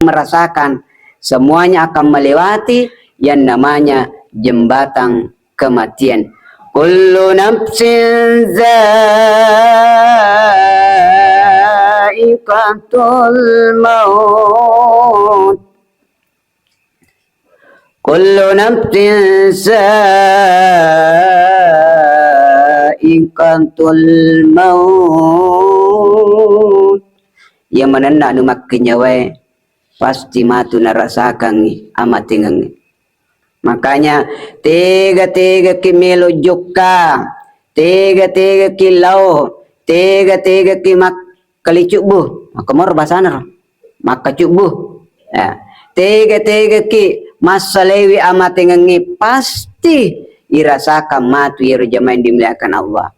merasakan semuanya akan melewati yang namanya jembatan kematian. Kullu nafsin za'iqatul maut. Kullu nafsin za'iqatul maut. Yang mana nak numakinya wae pasti matu narasakan amat tinggal. Makanya tiga-tiga ki melo jukka, tiga-tiga ki lau, tiga-tiga ki mak kali cubuh, maka mor basana maka cubuh. Ya. Tiga-tiga ki masalewi amat ngengi pasti irasakan matu ya jamain dimuliakan Allah.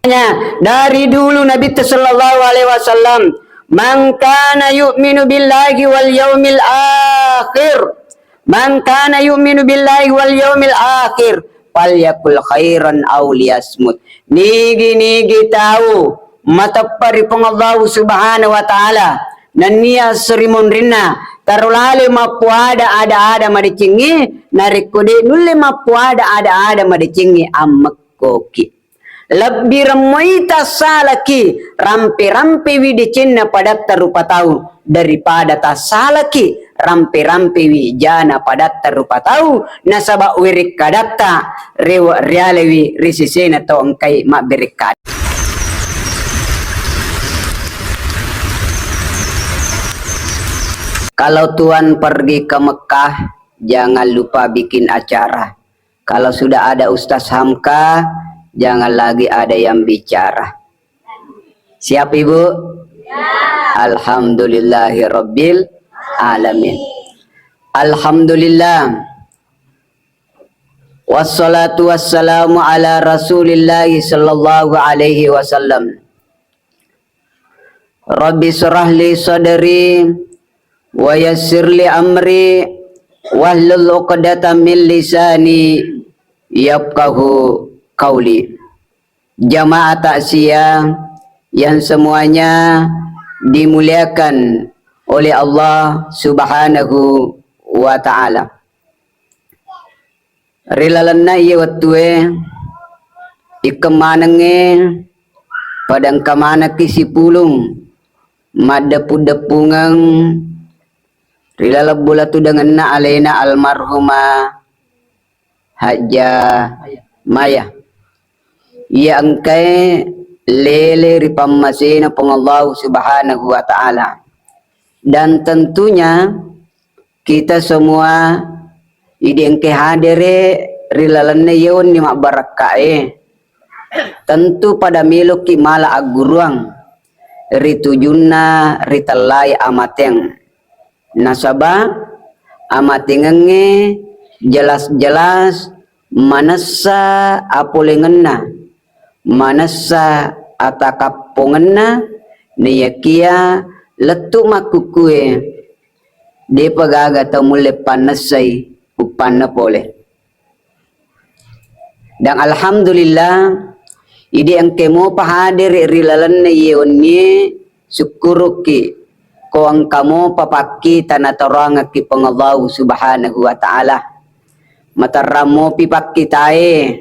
Dari dulu Nabi sallallahu alaihi wasallam, man kana yu'minu billahi wal yaumil akhir, man kana yu'minu billahi wal yaumil akhir falyakul khairan aw liyasmut. Nigi tahu matapari Allah subhanahu wa ta'ala nania serimun rina tarulale mapuada ada madicingi narikode nulle mapuada ada madicingi ammakkoki lebih remoita salaki rampe widicinna pada tarupa tahu daripada tasalaki rampe wijana pada tarupa tahu nasaba wirik kadatta realewi risisena to angkai mak berikat. Kalau Tuan pergi ke Mekah, jangan lupa bikin acara. Kalau sudah ada Ustaz Hamka, jangan lagi ada yang bicara. Siap Ibu? Ya. Alhamdulillahirabbil alamin. Alhamdulillah. Wassalatu wassalamu ala Rasulillahi sallallahu alaihi wasallam. Rabbi shrah li sadri wa yassir li amri wahlul 'uqdatam min lisani yafqahu qauli. Jamaah takziah yang semuanya dimuliakan oleh Allah Subhanahu wa ta'ala. Rilalanna iya wattue ikemanenge padang kamana kisipulung madapu-depungang rilala bulatu dengan na alena almarhumah Haja Maya. Ia angkai lele ripamasena pengallahu subhanahu wa ta'ala. Dan tentunya kita semua idengke hadere rilalane yon ni mak barakae. Tentu pada miluki mala aguruang ritujunna ritalai amateng. Nasabah amatengenge jelas-jelas manasa apolengenna manasa atakapongenna niyakia letu makukue de pagaga tamule panasai upanna pole. Dan alhamdulillah ide ang kemo pahadir rilalan na yoni syukuruki ko ang kamo papaki tanataranga ki pangallahu subhanahu wa ta'ala. Mataramo pi pakitae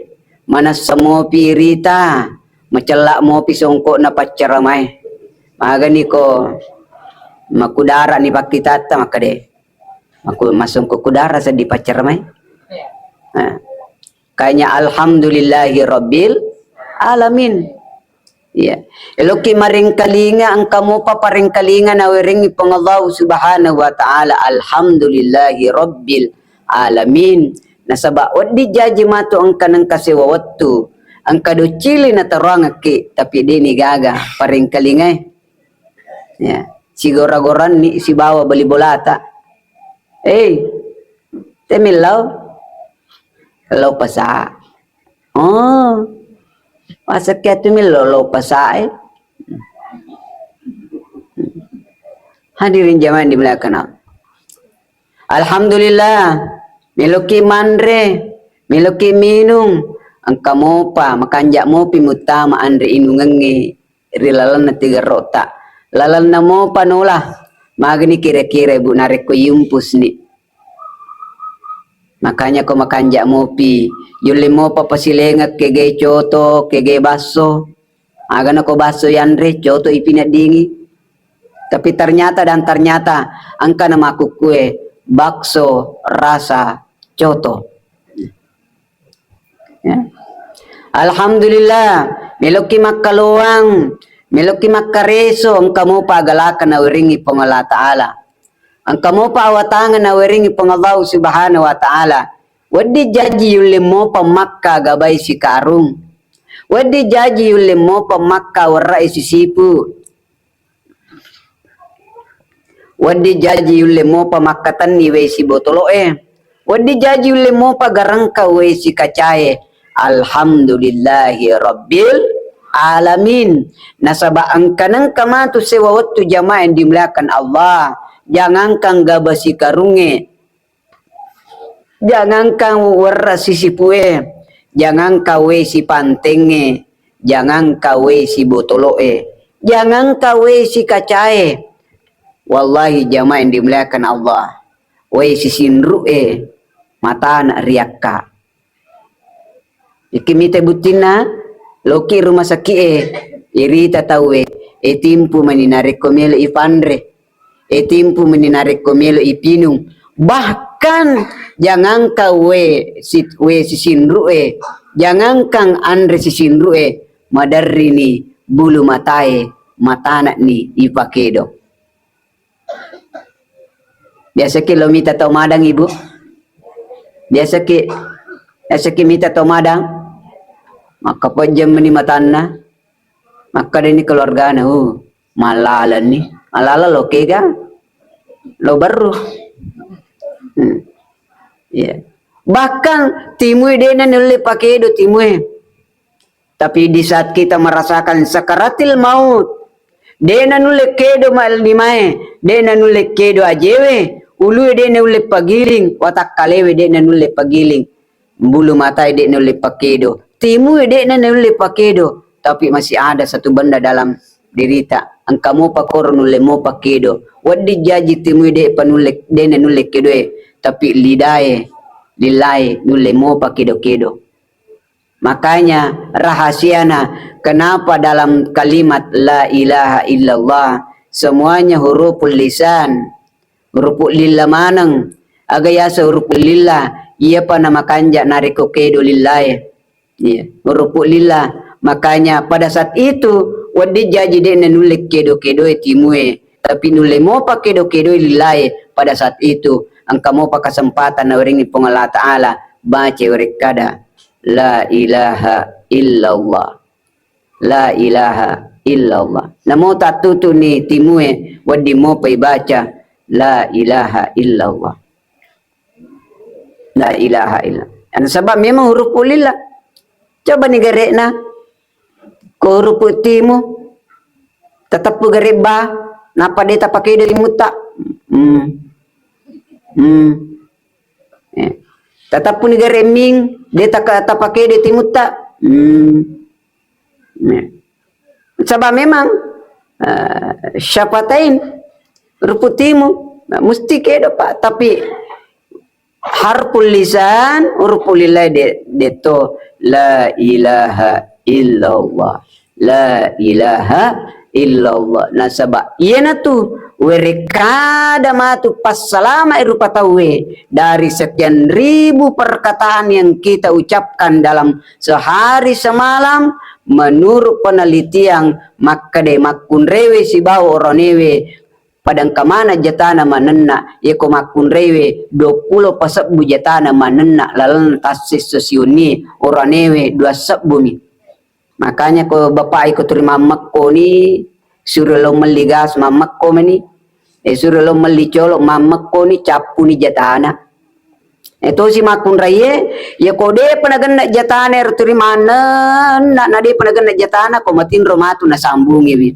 manasamo pi rita macela mo pi songko na pacaramay magani ko makudara ni pakitata makade aku masong ko kudara sa di pacaramay. Kayaknya alhamdulillahi rabbil alamin. Ya, eloki maring kalinga ang kamo pa paring kalinga na weringi pangallahu subhanahu wa ta'ala alhamdulillahi rabbil alamin. Nasaba di jaji matu ang kanang kasewawatu ang kaducili na tarangaki tapi dini gaga paring kalinga. Ya, sigora-goran ni si bawa beli bolata. Temilaw law pasa. Oh. Masa kaya tumilolo pasai. Hadirin jamaah dimuliakan Allah. Alhamdulillah, miluki mandre, miluki minung, ang kamopa makanjak mo pimutama andre inungangi rilalan na tiga rota. Lalan na mo panola, Magni kira-kira ibu narik ko yumpus ni. Makanya ko makanja mopi. Yuli mo papasilengak kege coto, kege baso. Aga na ko baso yanre, coto ipinadingi. Tapi ternyata angka nama kue bakso rasa coto. Ya. Alhamdulillah, meloki makaluang, meloki makareso, ang kamu pagalakan na wiringi pong Allah Ta'ala. Ang kamu pa awatangan na wiringi pong Allah Subhanahu wa Ta'ala. Wadi jaji yulim mo pa Makka gabay si karung. Wadi jaji yulim mo pa Makka warai si sipu. Wadi jaji yulim mo pa Makkatan ni we si botoloe. Wadi jaji yulim mo pa garangka we si kacaye. Alhamdulillahi Rabbil Alamin. Nasaba ang kanang kamatu sewa waktu jamaah yang dimulakan Allah. Jangan kang gabasi karunge. Jangan kang warra sisipue. Jangan kawe si pantenge. Jangan kawe si botoloe. Jangan kawe si kacae. Wallahi jamaah yang dimulakan Allah. We si sinru'e. Mata anak riakka. Ikimite butina loki rumah sakit irita tawe timpu meninarik komelo ipandre timpu meninarik komelo ipinung bahkan jangan kawe si sinru'e jangan kang andre si sinru'e madarini bulu matae matana ni ipakedo biasa kilomita tau madang ibu biasa ki mita tau madang maka pajam ni matana maka ini keluarga na malala ni malala lo kega lo baru yeah. Bahkan timui dena nulle pakai do timui tapi di saat kita merasakan sakaratil maut dena nulle kedo mal dimae dena nulle kedo ajewe ulu dena nulle pagiling watak kalewe dena nulle pagiling bulu mata dena nulle pakedo timu dek na nulle pakedo tapi masih ada satu benda dalam dirita ang kamu pakor nulle mo pakedo wadi jaji timu dek panulle dena nulle kedo tapi lidae lillahi nulle mo pakedo kedo makanya rahasiana kenapa dalam kalimat la ilaha illallah semuanya huruful lisan huruful lillah manang agayasa huruful lillah ia pa nama kanja nariko kedo lillahi. Ya, merupuk lillah. Makanya pada saat itu wadi jaji dek nulik kedo-kedo timue. Tapi nule mau pakai kedo-kedo lillahi. Pada saat itu angka mau pakai kesempatan nawaringi Allah Ta'ala baca rekada la ilaha illallah. La ilaha illallah. Namo tak tutu ni timue wadi mau pai baca la ilaha illallah. La ilaha illallah. Sebab memang huruf lillah. Coba ni garek na ko huruf timu tetap garek ba napa dia tak pakai dari muta tetap pun garek ming dia tak pakai dari muta sebab memang syafatain huruf timu mesti kedo pak tapi harful lisan huruful lillah deto la ilaha illallah la ilaha illallah nasaba iena tu werekada matu pas salama rupa tawe dari sekian ribu perkataan yang kita ucapkan dalam sehari semalam menurut penelitian maka de makun rewe si bawa oronewe padang kamana jatana manenna ye ko makun rewe 20 pasabbu jatana manenna lalan tasis sosiuni oranewe 2 sabbumi makanya ko bapak ikut terima makko ni suruh lo meligas mamakko meni suruh lo melicolo mamakko ni capu ni jatana itu si makun raye ya ko de panagan jatana terima na de panagan jatana ko matin romatu na sambungi wi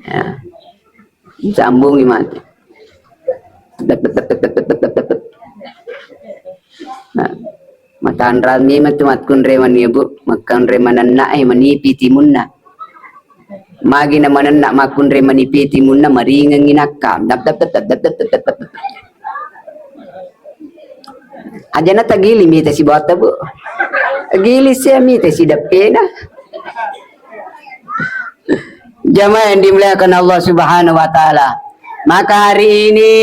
ya sambungi mati makan rami matumat kun reman ibu makan remanan nae manipi timunna magi na manana makunre manipiti munna maringang inakam dap dap dap dap dap dap dap dap dap. Aja na tagili mita si bata bu. Gili siya mita si dapena. Jamaah yang dimuliakan Allah Subhanahu wa taala. Maka hari ini,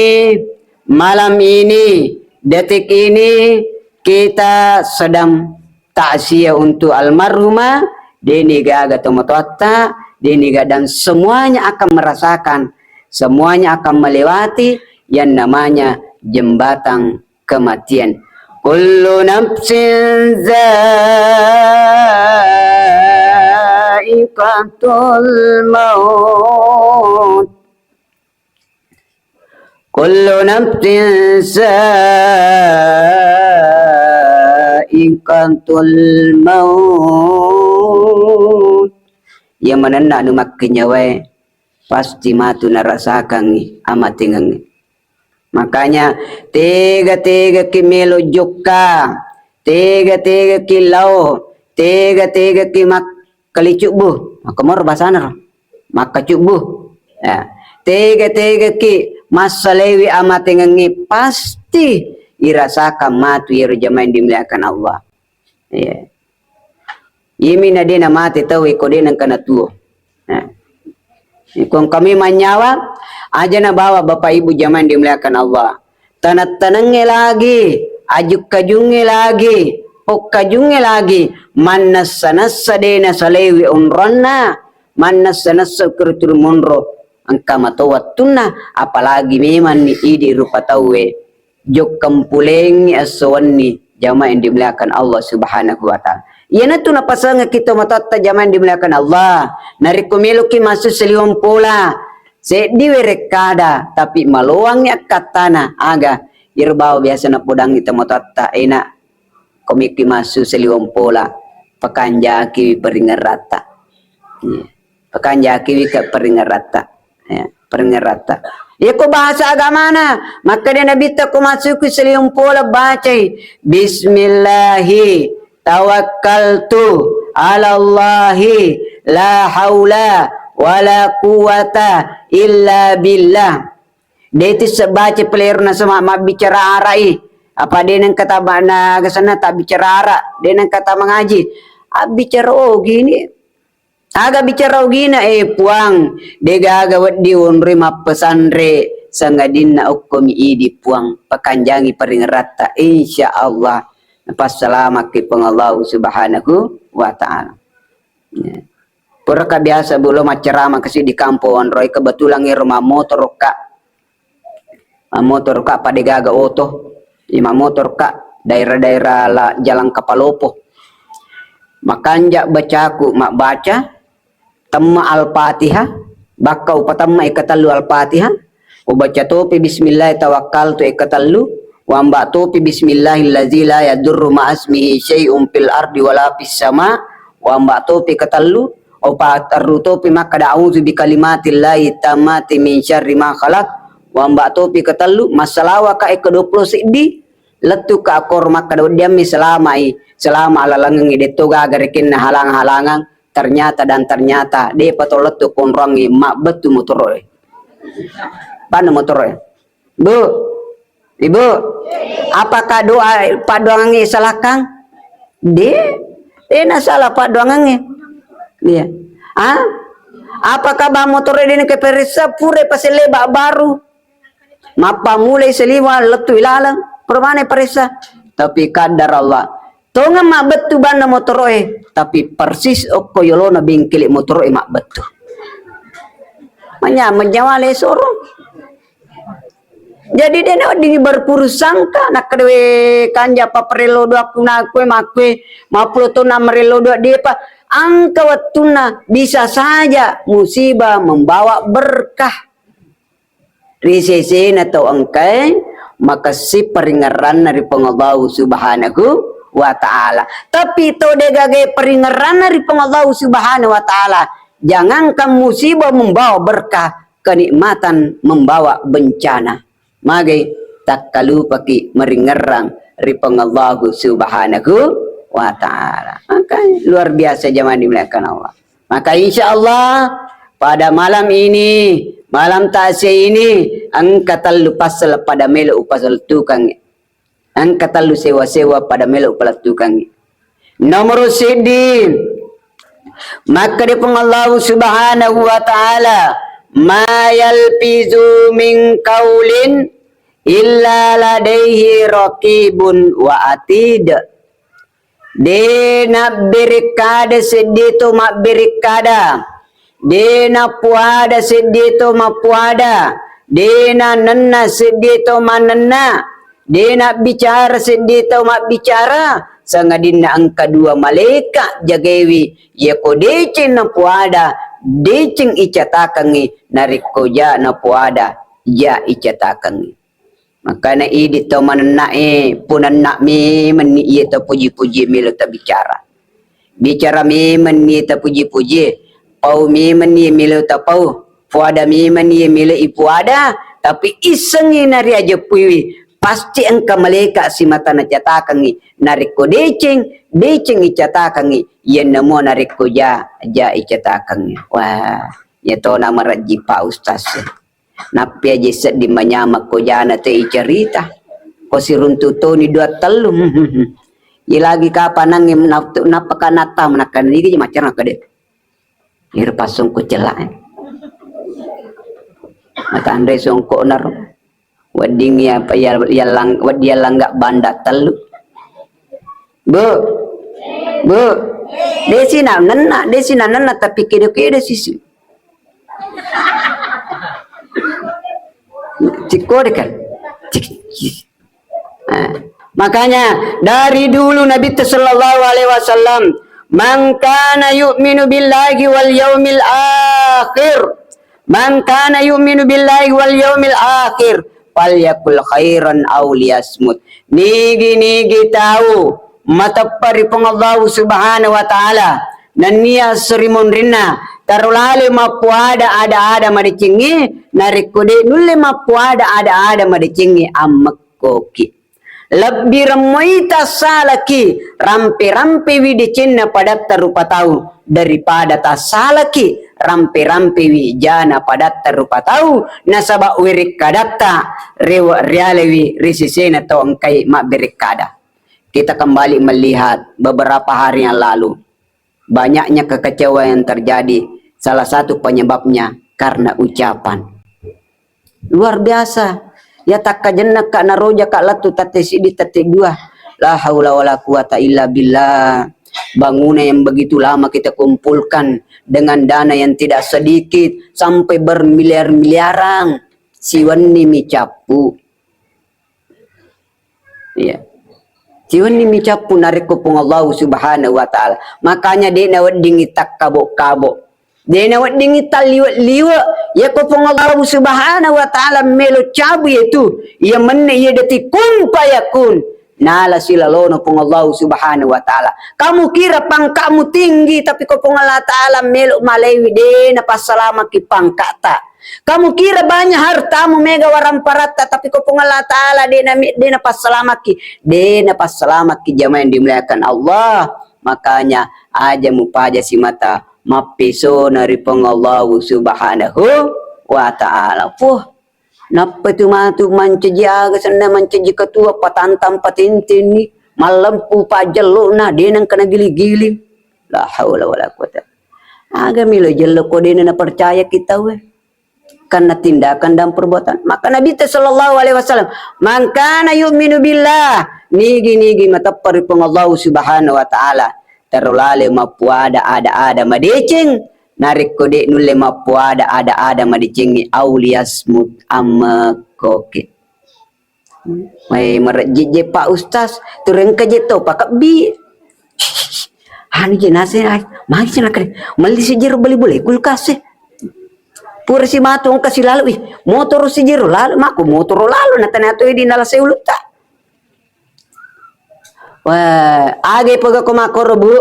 malam ini, detik ini kita sedang takziah untuk almarhumah Deni Gaga Tomototta, Deni Gaga, dan semuanya akan merasakan, semuanya akan melewati yang namanya jembatan kematian. Kullu nafsin za'iqatul maut. Kullu nafsin za'iqatul maut. Yang mana nak makinyawe pasti matu narasakan amat tinggal. Makanya tiga-tiga kimelo jukka, tiga-tiga kilau, tiga-tiga kimak kalicubuh, makamor basana maka cubuh. Ya. Tiga-tiga ki masalewi amat ngangi pasti irasakan matu ya jamaah dimuliakan Allah. Ya. Yimi na din mati tahu iko din ang kanatuo. Ya. Kung kami manyawa, aja na bawa bapak ibu jamaah dimuliakan Allah. Tanat-tanangnya lagi, ajuk kajungnya lagi, pok kajungnya lagi. Manas sanasa dena salewi unronna, manas sanasa kertur monro. Angka matawat tunna, apalagi memang ni idi rupa tawe. Jok kampuleng ni aswan ni jamaah yang dimuliakan Allah Subhanahu wa taala. Yana tu napasang kita matata jamaah yang dimuliakan Allah. Narikumelo ki masuk seliwang pola. Sedi rekada tapi maluangnya katana aga irbaw biasa na podang kita matata ena komiki masuk seliwang pola pakanjaki peringarata. Pakanjaki ka peringarata. Ya, peringarata. Ya ko bahasa agama na maka dia nabi ta ko masuk ke seliwang pola baca bismillahi tawakkaltu ala Allahi la haula wala quwata illa billah. Dia itu sebaca peleru na sama bicara arai. Apa dia nang kata na kesana tak bicara ara. Dia nang kata mengaji. Bicara gini. Aga bicara gini puang. Dia gagawat di unri pesandre sangadina ukumi idi puang pakanjangi peringerata insya Allah. Pas selamat ke Allah Subhanahu wa taala. Ya. Pura biasa belum ceramah kasi di kampung roy kebetulan rumah motor ka pada gaga oto lima motor ka daerah-daerah la jalan Kapalopo makanja bacaku mak baca tamma al-Fatihah bakau patamma ikatallu al-Fatihah ubaca topi bismillah tawakkaltu ikatallu wa mbatu fi bismillahillazi la yadurru ma'asmihi syai'un fil ardi wala fis sama wa mbatu fi katallu au patarrutu fi maka da'udzu bi kalimatillahi tammati min syarri ma khalaq wa mbatu fi katallu masalawa ka ke-20 sidi letu ka akor maka diam selama ala langang ideto gagarekin na halang-halangan ternyata de patoletu konrangi mak betu motoroy pana motoroy Bu Ibu, apakah doa Pak Doangangi salah Kang? Dia salah Pak Doangangi. Dia. Apakah bah motor ini ke perisa pure pasele bak baru? Mapa mulai seliwa letu ilalang permane perisa. Tapi kadar Allah. Tonga mak betu bana motoroe, tapi persis okko yolona bingkilik motoroe mak betu. Manya menjawale sorong. Jadi dia nak berpuru sangka nak kedua kanja pa perelo dua kuna kue makwe maplo tu na merelo dua dia pa angka watuna bisa saja musibah membawa berkah risese atau angkai maka si peringaran dari Allah Subhanahu wa taala. Tapi to de gage peringaran dari Allah Subhanahu wa taala jangankan musibah membawa berkah kenikmatan membawa bencana. Magi tak kalu paki meringerang ripang Allah Subhanahu wa taala. Maka luar biasa jamaah dimuliakan Allah. Maka insya Allah pada malam ini, malam tasya ini, angka talu pasal pada melu pasal tukang. Angka talu sewa-sewa pada melu pada tukang. Nomor sidin, maka di Allah subhanahu wa ta'ala, ma yalfizu min qaulin illa ladaihi raqibun wa atid. Dena berikada sedito mak berikada, dena puada sedito mak puada, dena nenna sedito manenna, dena bicara sedito mak bicara. Sangadina angka dua malaikat jagawi ya ko decing na puada decing icatakangi nariko ja na puada ja icatakangi. Makana idi to manna punan nak me meni ia to puji-puji melo ta bicara me meni ta puji-puji pau me meni melo ta pau puada me meni melo ipuada tapi isengi nari aja puwi pasti engka malaikat si mata na catakangi nariko decing icatakangi yen namo nariko ja icatakangi. Wah ya to nama raji Pak Ustaz napi aja sedih manyamak ko jana te cerita ko si runtuto ni dua telu lagi kapan nangim napakanata menakan ini macam nak de ir pasong ko celak mata andai songko nar wading ya apa ya wadia langgak banda telu bu desi nana tapi kede sisi cikor kan makanya dari dulu Nabi sallallahu alaihi wasallam man kana yu'minu billahi wal yaumil akhir falyakul khairan aw liyasmut. Nigi tahu matapari pang Allah subhanahu wa ta'ala nania serimun rinna tarulale mapuada ada madicingi narikude nulle mapuada ada madicingi ammakkoki lebih remoita salaki rampe widicinna pada tarupa tahu daripada tasalaki rampe wijana pada tarupa tahu nasaba wirik kadatta realewi risisena to angkai mak berikada. Kita kembali melihat beberapa hari yang lalu banyaknya kekecewaan yang terjadi, salah satu penyebabnya karena ucapan luar biasa ya tak kajenna ka naroja ka latu tate sidi tate dua la haula wala quwata illa billah. Bangunan yang begitu lama kita kumpulkan dengan dana yang tidak sedikit sampai bermiliar-miliaran siwani micapu ya siwani micapu nariko pung Allah subhanahu wa ta'ala. Makanya dia wadingi tak kabok-kabok dia wadingi taliwa-liwa ya ko pung Allah subhanahu wa ta'ala melo cabu itu ya menne ya deti kun payakun nala silalono pung Allah subhanahu wa ta'ala. Kamu kira pangkamu tinggi tapi ko pung Allah ta'ala melo malewi de na pasalama ki pangkata. Kamu kira banyak hartamu mega waramparata tapi ko pung Allah ta'ala de na pasalama ki jamaah yang dimuliakan Allah. Makanya aja mupaja si mata mapiso nari pung Allah subhanahu wa ta'ala. Napa tu matu manceji aga sana manceji ketua patantam patintin ni malampu pajelo na denang kena gili-gili la haula wala quwata aga milo jello ko dena na percaya kita we karena tindakan dan perbuatan. Maka Nabi sallallahu alaihi wasallam man kana yu'minu billah nigi matapari pang Allah subhanahu wa ta'ala terulale mapuada ada madecing narik kode nulle mapuada ada madicingi auliasmut amakoke. Mai merjije Pak Ustaz turun ke jeto Pak bi hani jenase ai mari sina kare mali sejero beli boleh kulkas pura si matong kasi lalu motor sejero lalu maku motor lalu natana to di nala seuluta wah age paga ko makoro bu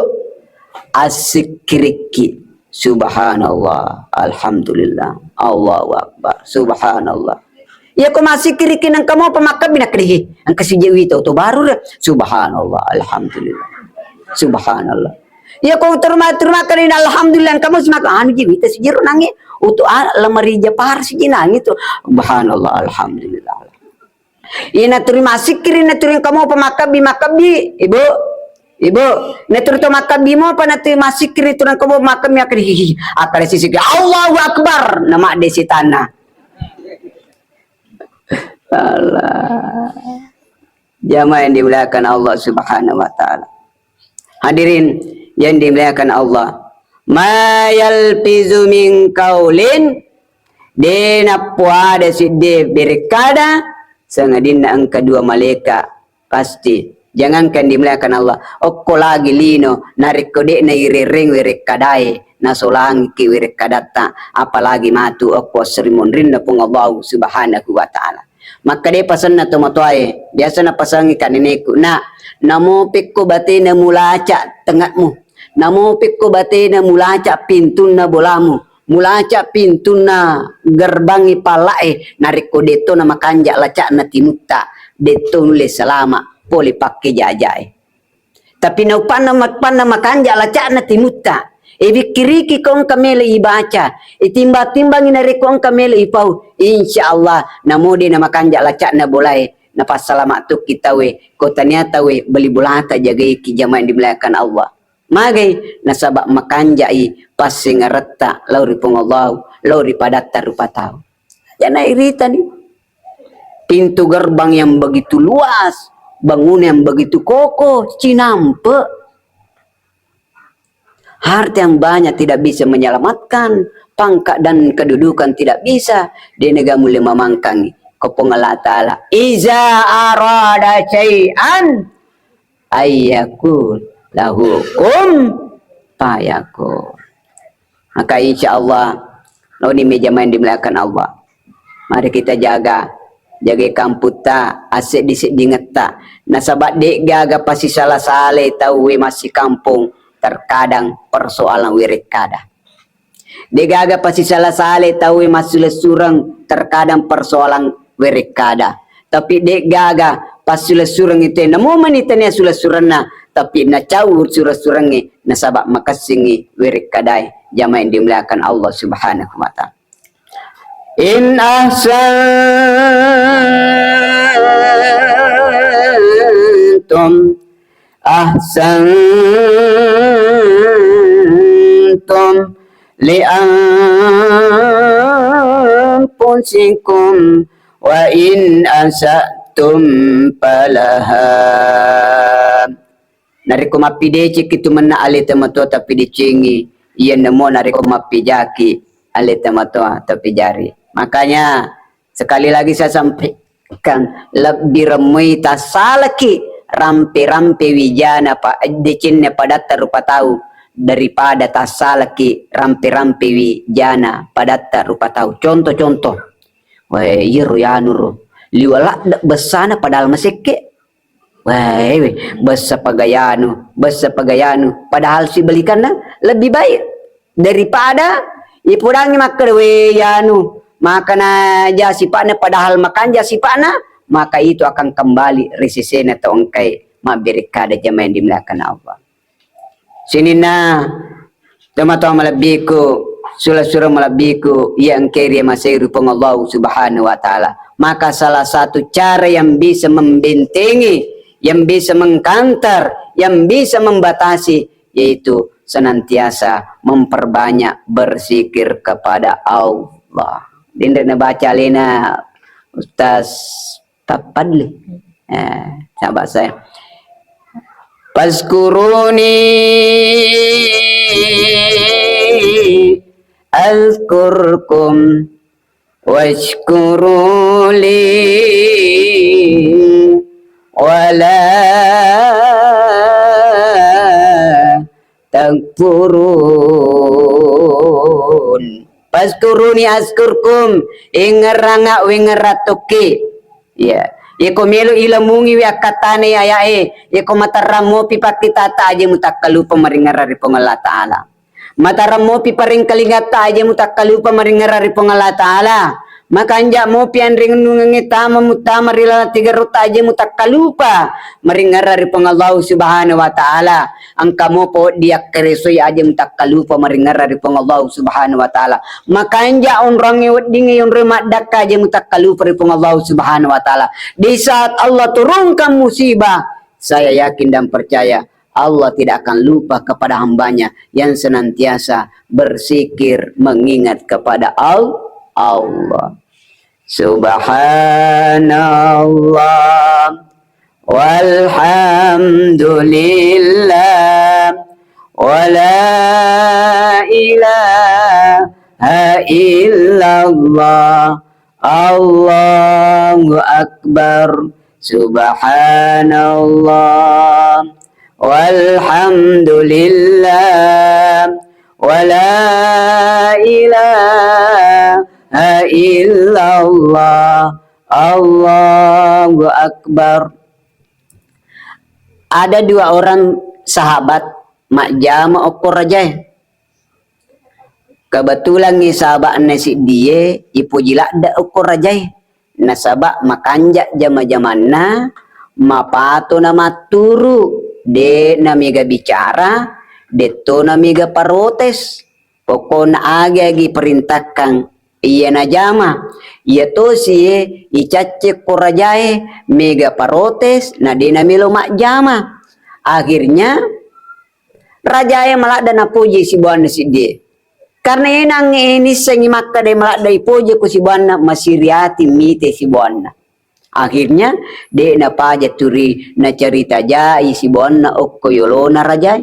asikiriki. Subhanallah, alhamdulillah, Allahu akbar, subhanallah. Ya ko masih kiri nang kamu pemakab binakrihi. Ang kasi jewi to baru subhanallah, alhamdulillah. Subhanallah. Ya kau terima kali alhamdulillah kamu semakan anu kita sejiro nangi untuk lemari japar sejinang itu. Subhanallah alhamdulillah. Ina terima sikir ina terima kamu makabi ibu. Ibu, netur to makabi mo pa natu masikir itu nang kamu makabi akar sisi Allahu Akbar nama desi tanah. Allah. Jamaah yang dimuliakan Allah Subhanahu wa taala. Hadirin yang dimuliakan Allah. Ma yalfizu min qaulin dena puada sidde berkada sangadina ang kedua malaikat pasti jangankan dimuliakan Allah okko lagi lino narik kode na irering wirik kadai na solangi ki wirik kadata apalagi matu okko serimun rinna pung Allah Subhanahu wa taala. Maka dia pasan na tumatuay biasa na pasangi kanineku na namupik ko bati na mulaca tengahmu namupik ko bati na mulaca pintun na bolamu mulaca pintun na gerbangi palae narik ko deto na makanja laca na timutta deto nule salama poli pakai jajai. Tapi nau panna makanja laca na timutta. Ibikiriki kong kamele ibaca. Itimba-timbang inari kong kamele ipau. Insyaallah namudi na makanja laca na bolai. Na pasalamat tu kita we. Ko tanyata we beli bulata jaga iki jamaah dimuliakan Allah. Magai nasabak makanja i pasing ngaretta lauri pong Allah. Lauri padatta rupa tau. Jangan irita nih. Pintu gerbang yang begitu luas. Bangunan yang begitu kokoh, cinampe. Harta yang banyak tidak bisa menyelamatkan, pangkat dan kedudukan tidak bisa. Dia negara mulai memangkangi. Kopong Allah Ta'ala. Iza arada syai'an ayyakul lahukum fayakul. Maka insya Allah, ini meja main dimuliakan Allah. Mari kita jaga kamputa asyik disik dingeta nasabat dek gaga pasti salah sale tahu we masih kampung terkadang persoalan wirik kada dek gaga pasti salah sale tahu we masih lesurang terkadang persoalan wirik kada tapi dek gaga pasti lesurang itu namo manitanya sulah surana tapi na caur surah surangi nasabak makasingi wirik kadai jamaah yang dimuliakan Allah Subhanahu wa taala. In ahsantum li anfusikum wa in asatum falaha. Nariko mapideci kitu mana alita matua tapi dicingi iya nemo nariko mapijaki alita matua tapi jari. Makanya sekali lagi saya sampaikan lebih remui tasalaki rampe-rampe wijana pak dicinnya pada rupa tahu daripada tasalaki rampe-rampe wijana pada rupa tahu. Contoh-contoh, wah iru ya nuru liwala besana padahal masike, wah besa pagayanu padahal si belikan lebih baik daripada ipurangi makerwe yanu. Maka na jasipana padahal makan jasipana maka itu akan kembali resisena tongkai mabirikada jamaah yang dimuliakan Allah. Sini na teman-teman malabiku surah malabiku yang kiri masih rupang Allah Subhanahu wa taala. Maka salah satu cara yang bisa membentengi, yang bisa mengkantar, yang bisa membatasi yaitu senantiasa memperbanyak berzikir kepada Allah. Dinda na baca lena Ustaz Tapadli. Sahabat saya. Fazkuruni azkurkum washkuruli wala takfurun. Paskuruni askurkum ingeranga wingeratoke ya iko melo ilamungi wi akatane ayae iko mataramo pipakitata aja mutakalupa maringarari Allah Ta'ala mataramo piparing kalingata aja mutakalupa maringarari Allah Ta'ala Makanja mo pian ring nungangi tama mutama rila tiga rota aja mutakalupa maringara ri Allah subhanahu wa ta'ala ang kamo po dia keresoy aja mutakalupa maringara ri Allah subhanahu wa ta'ala makanja onrangi wadingi on remak dakka aja mutakalupa ri Allah subhanahu wa ta'ala di saat Allah turunkan musibah saya yakin dan percaya Allah tidak akan lupa kepada hambanya yang senantiasa bersikir mengingat kepada Allah. Subhanallah walhamdulillah wala ilaha illallah Allahu akbar subhanallah walhamdulillah wala ilaha illallah Allahu akbar. Ada dua orang sahabat mak jama okor raja. Kebetulan ni sahabat nasi dia ipu jilak da okor raja. Nasabak makanja jama-jamanna mapato na maturu de namiga bicara de to namiga parotes pokona agi perintahkan iya na jama iya to si icace korajae mega parotes na de namilo mak jama akhirnya rajae malak dan puji si buana si dia karena enang ini sengi makka de malak dai puji ku si buana masiriati mite si buana. Akhirnya de na paja turi na cerita jai si buana okko yolona raja.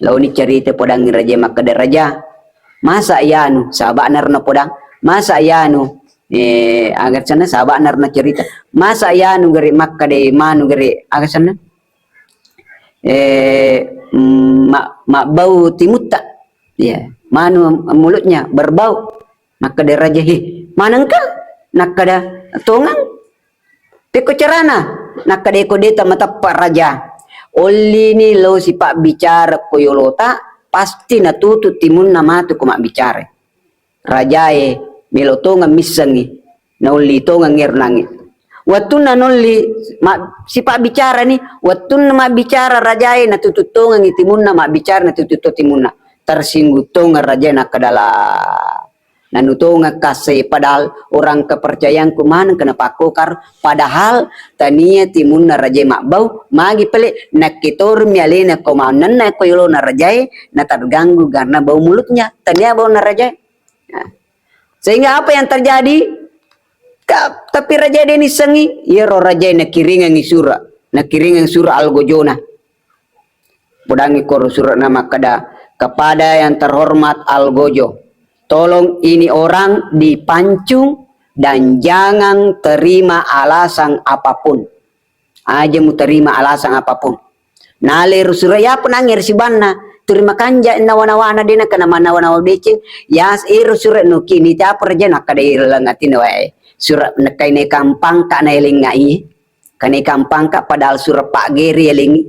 Lalu ni cerita podang raja maka de raja. Masa yanu sahabat narna podang. Masa yanu agar sana sahabat narna cerita. Masa yanu gari maka de manu gari agar sana. Mak bau timut tak. Ya, manu mulutnya berbau. Maka de raja manangka nakada tongang peko carana nakadeko deta matappa raja olli ni lo si pak bicara koyolota pasti natutu timun namatu ko mak bicara rajae melotonga misangi na olli tonga ngernangi watuna nolli si pak bicara ni watuna mak bicara rajae natutu tonga timun mak bicara natutu timunna tersinggung tonga raja nakadala nanutunga kasih padahal orang kepercayaan kuman kenapa kokar padahal tania timun na raja makbau magi pelik nakitor mialena komanan na koyolo na raja na terganggu karena bau mulutnya tania bau na raja sehingga apa yang terjadi tapi raja ini sengi ya roh raja na kiringan sura algojona budangi koru surat nama kepada yang terhormat algojo. Tolong ini orang dipancung dan jangan terima alasan apapun. Aja mu terima alasan apapun. Nale rusuraya penangir si banna. Terima kanja nawana-wana dina kana manawana decing. Yas rusurat no kini ta perja nakade langatin wae. Surat nakaine kampang ka na elingai. Kane kampang ka padahal surat Pak Geri elingi.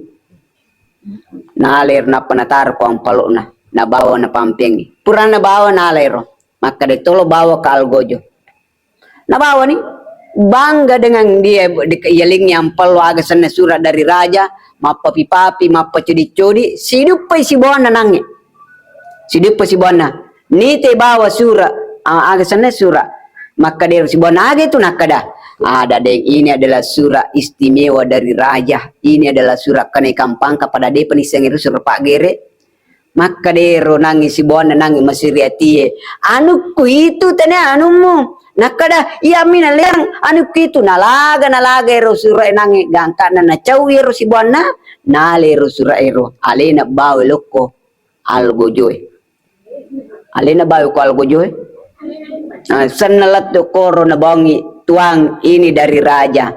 Naler na panatar ko ang palona. Nabawa na pampengi pura nabawa na alero maka ditolo bawa ke algojo nabawa nih bangga dengan dia yaling yang perlu agak sana surat dari raja mapa pipapi mapa cudi-cudi sidup si bona nangi sidup si bona ni te bawa surat agak sana surat maka dia si bona agak itu nakada ada deh ini adalah surat istimewa dari raja ini adalah surat kenaikan pangkat kepada dia penisang itu surat Pak Gere maka dero nangis si bona nangis masiriati anuku itu tanya anumu nakada iya mina liang anuku itu nalaga ero surai nangis gangka na cawi ero si bona nale ero surai ero alena bawa loko algojoy alena bawa ko algojoy senalat do koro na bangi tuang ini dari raja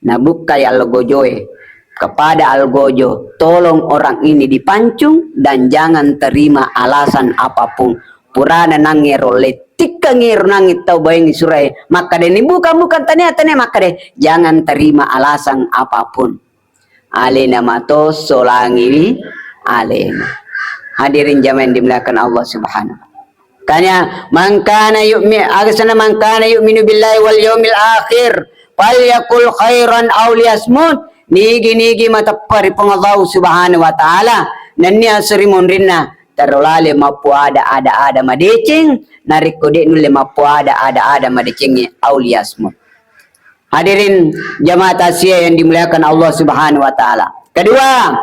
na bukai algojoy kepada algojo, tolong orang ini dipancung dan jangan terima alasan apapun. Purana nangero letika ngero nangit tau bayang surai maka deh bukan tanya maka deh jangan terima alasan apapun. Alena mato solangi alena. Hadirin jamaah dimuliakan Allah Subhanahu. Kanya man kana yu'min agasana man kana yu'minu billahi wal yawmil akhir falyakul khairan aw liyasmut. Nigi matapari pong Allah subhanahu wa ta'ala nanni asrimun rinna tarolale mapu ada madecing nariko de nulle mapu ada madecing aw liyasmut. Hadirin jamaah tasya yang dimuliakan Allah subhanahu wa ta'ala. Kedua,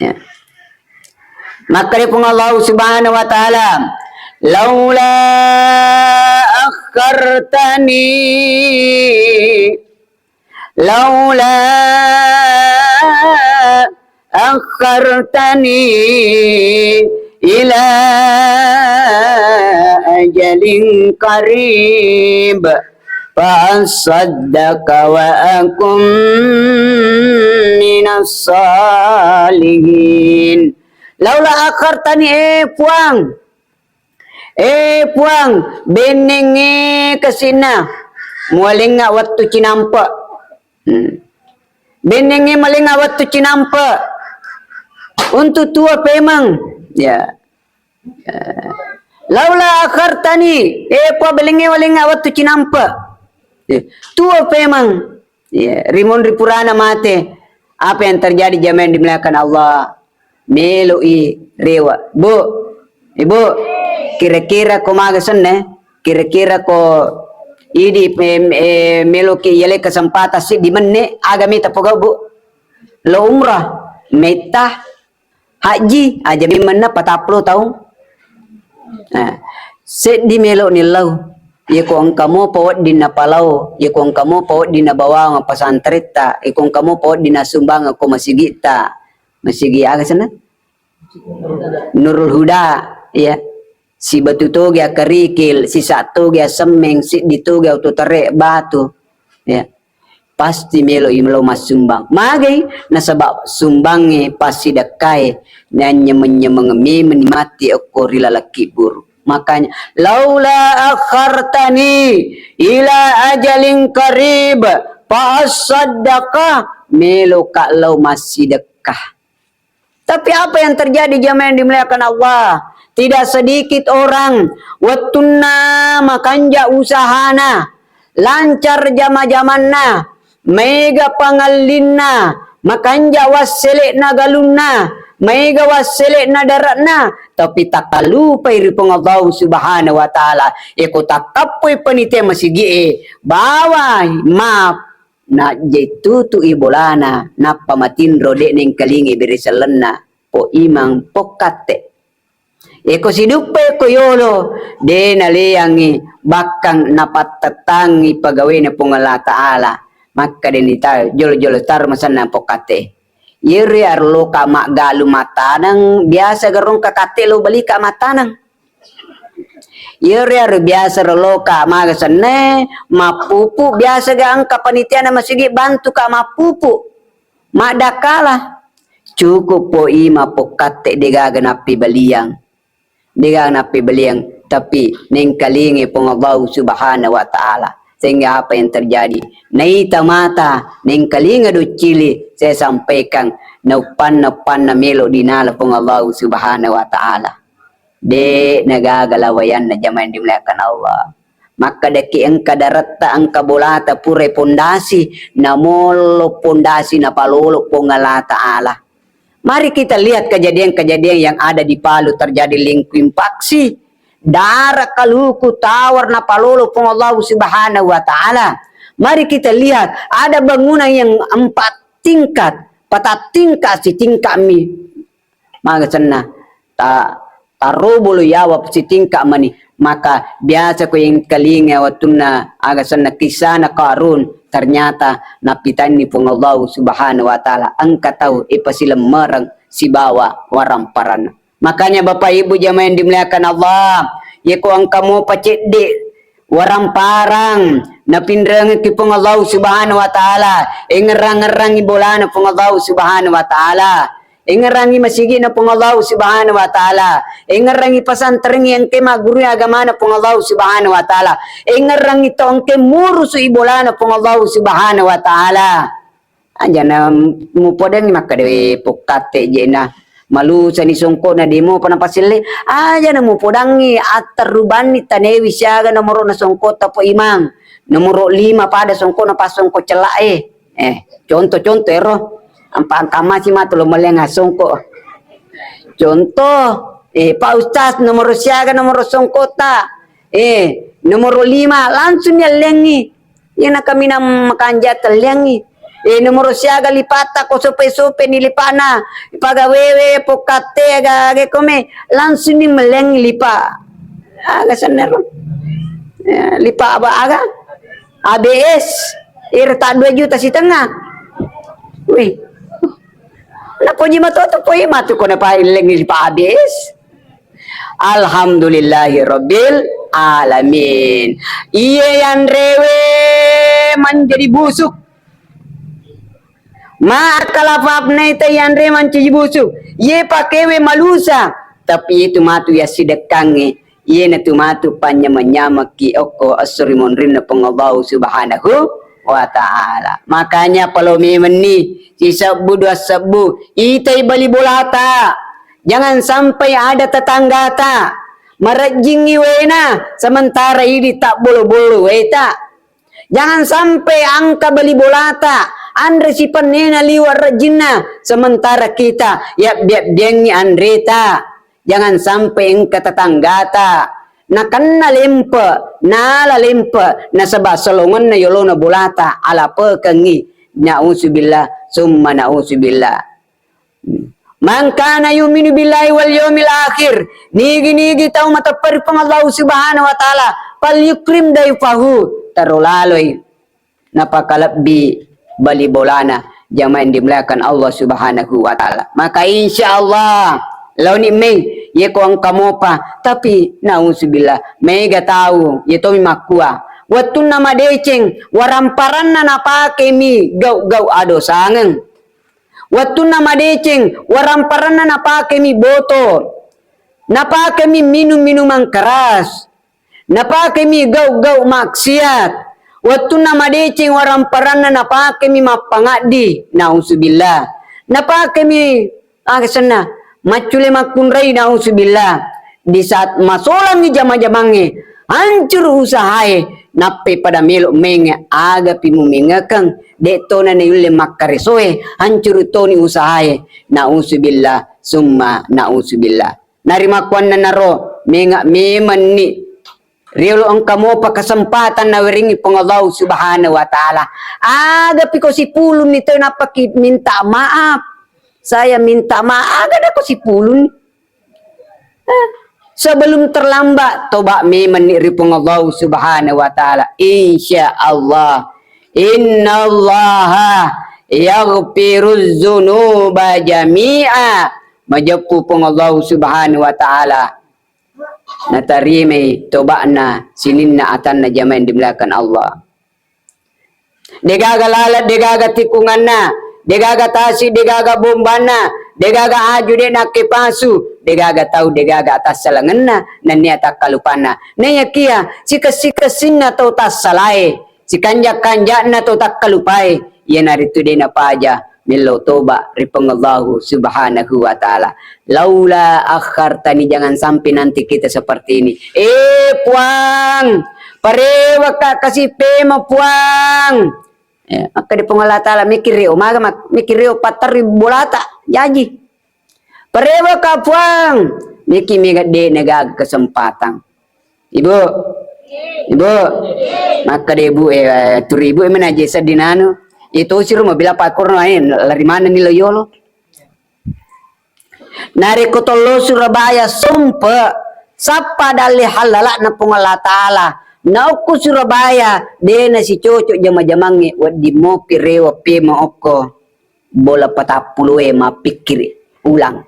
ya. Maka pun Allah subhanahu wa ta'ala laula akhartani ila ajalin qarib fa'asaddaqa wa akum minas salihin. Laula akhartani puang benenge kesina mualinga waktu cinampa benenge malinga waktu cinampa untuk tua pemang ya laula akhartani puang belenge malinga waktu cinampa tua pemang ya rimun ripurana mate. Apa yang terjadi jamaah dimuliakan Allah? Meloi rewa ibu kira-kira ko magasan kira-kira ko idi meloki yale kesempatan si di menne agami tapoga bu lo umrah meta haji aja bimanna 40 tahun se di melo ni lau ye ko kamu pawat di napalau ye ko kamu pawat di nabawang pasantrita ye ko kamu pawat di nasumbang ko masigita masigi aga sana Nurul Huda ya si batu toga kerikil si satu ga semeng si ditoga auto tarik batu ya pasti melo mas sumbang magai nasabab sumbangi pasti dakai nanya menyemengemi menikmati okori lalaki buruk. Makanya laula akhartani ila ajalin qarib fa saddaqa melo kalau masih dekah. Tapi apa yang terjadi jamaah yang dimuliakan Allah? Tidak sedikit orang wattunna makanja usahana lancar jama-jamanna mega pangallinna makanja wasselekna galunna mega wasselekna daratna tapi takalupai ripong Allah subhanahu wa ta'ala eko takapoy panite masigi bawa maaf na jetutu ibolana na pamatinro de neng kalingi berisalenna po imang pokate eko sidupe ko yolo de naleangi bakang napatatangi pagawe na pongala ta'ala maka denita jolo-jolo tar masana pokate yeri arlo ka magalu matanang biasa garong kakate lo balik ka matanang yeri biasa rolo ka magasane mapupu biasa ga ang kapanitian na masigi bantu ka mapupu madakala cukup po ima pokate degaganapi baliang tapi neng kalingi pong Allah subhanahu wa ta'ala sehingga apa yang terjadi naita mata neng kalinga do cili saya sampaikan naupan na melo dinala pong Allah subhanahu wa ta'ala de nagagalawayan na jamaah yang dimuliakan Allah maka daki ang kadarata ang kabulata pure pondasi namolo pondasi na palolo pong Allah ta'ala. Mari kita lihat kejadian-kejadian yang ada di Palu terjadi lingkuimpaksi darah kaluku tawar na palolo pong Allah subhanahu wa ta'ala. Mari kita lihat ada bangunan yang 4 tingkat si tingkat mi magasana tarobolo yawa si tingkat mani maka biasa ko yung kalinga watuna agasan na kisah na karun ternyata napitan ni pong Allah subhanahu wa ta'ala ang kataw ipasilang marang si bawa waramparan. Makanya Bapak Ibu jamaah yang dimuliakan Allah yako ang kamu pacedi waramparang napindrang ki pong Allah subhanahu wa ta'ala ingerang-erang ibolana pong Allah subhanahu wa ta'ala ingerangi masigi na pong Allah subhanahu wa ta'ala ingerangi pasantrengi ang kema guru agama na pong Allah subhanahu wa ta'ala ingerangi to ang kemuru su ibola na pong Allah subhanahu wa ta'ala anjan na mupodang makade pokate jena malusa ni songko na demo panapasili aja na mo podangi atar rubani tanewi siaga nomoro na songko tapo imang nomoro 5 pada songko na pasongko celae contoh ero ampang kamasi matulo malenga songko contoh Pak Ustaz nomoro siaga nomoro songkota nomoro 5 langsung ya lengi yan na kami na makanjat lengi nomoro siaga lipata ko sope nilipana pagawewe pokate agage kome langsung ni meleng lipa aga sanero lipa aga ABS tak 2 juta setengah wih na po matu ko na pa ileng lipa ABS alhamdulillahi rabbil alamin iye yang rewe menjadi busuk Makalafapna ita yanre manci busuk. Ye pakewe malusa. Tapi itu matu ya sidekange. Ye na tumatu panyama-nyama ki oko asurimun rinna pengabaw subhanahu wa ta'ala. Makanya palomi meni si sabu dua sabu. Itay bali bolata. Jangan sampai ada tetangga ta. Marajingi wena. Sementara ini tak bolo-bolo weta. Jangan sampai angka bali bolata. Andre si panena liwar rajina sementara kita ya biang andreta jangan sampai engka tetanggata na kanna lempe na la lempe na sabah solongan na yolona bolata ala pekengi na'udzubillah summa na'udzubillah man kana yu'minu billahi wal yawmil akhir nigi tau matapari pang Allah subhanahu wa ta'ala pal yukrim daifahu tarulaloi napakalabbi bali bolana jamaah yang dimuliakan Allah subhanahu wa ta'ala maka insyaallah lau ni meng ye ko ang kamopa tapi nauzubillah mega tahu ye to makua watun nama deceng waramparan na napake mi gau ado sangeng watun nama deceng waramparan na napake mi boto napake mi minuman keras napake mi gau maksiat waktu nama deceng orang parana napake mi mapangadi nauzubillah napake mi sana macule makunrai nauzubillah di saat masolam ni jama-jamange hancur usahae nape pada melok menge aga pimu mengakang detona ne yule makaresoe hancur toni usahae nauzubillah summa nauzubillah narima kwanna naro menga meman ni Riolo ang kamo pa kesempatan na weringi pengalau subhanahu wa ta'ala. Aga piko si pulun nito na minta maaf. Saya minta maaf. Aga na ko si pulun. Sebelum terlambat. Toba memang ni pengalau subhanahu wa ta'ala. Insya Allah. Inna allaha yaghfiruz zunuba jami'a. Majapu pengalau subhanahu wa ta'ala. Natarime tobakna sininna atanna jamain dimulakan Allah. Degaga lalat, degaga tikunganna, degaga tasi, degaga bombana, degaga aju de nak pasu, degaga tahu degaga atas salanganna, nanya tak kalupana. Nanya kia, sika-sika-sinna tau tas salai, si kanjak-kanjakna tau tak kalupai, ia naritu dena paja. Milo toba ripengallahu subhanahu wa ta'ala laula akhartani jangan sampai nanti kita seperti ini puang parewa ka kasih pema puang maka di pengalah ta'ala mikir rio patari bolata jaji parewa ka puang miki mega de negag kesempatan ibu maka de ibu turibu menaje sadinano itu sih rumah bila pakor lain lari mana nih loyolo nari kotolo Surabaya sumpe sapa dalih halala na pungala taala nauku Surabaya dena si cocok jama-jamange wadi mo pirewa pe maoko bola patapuluwe mapikir ulang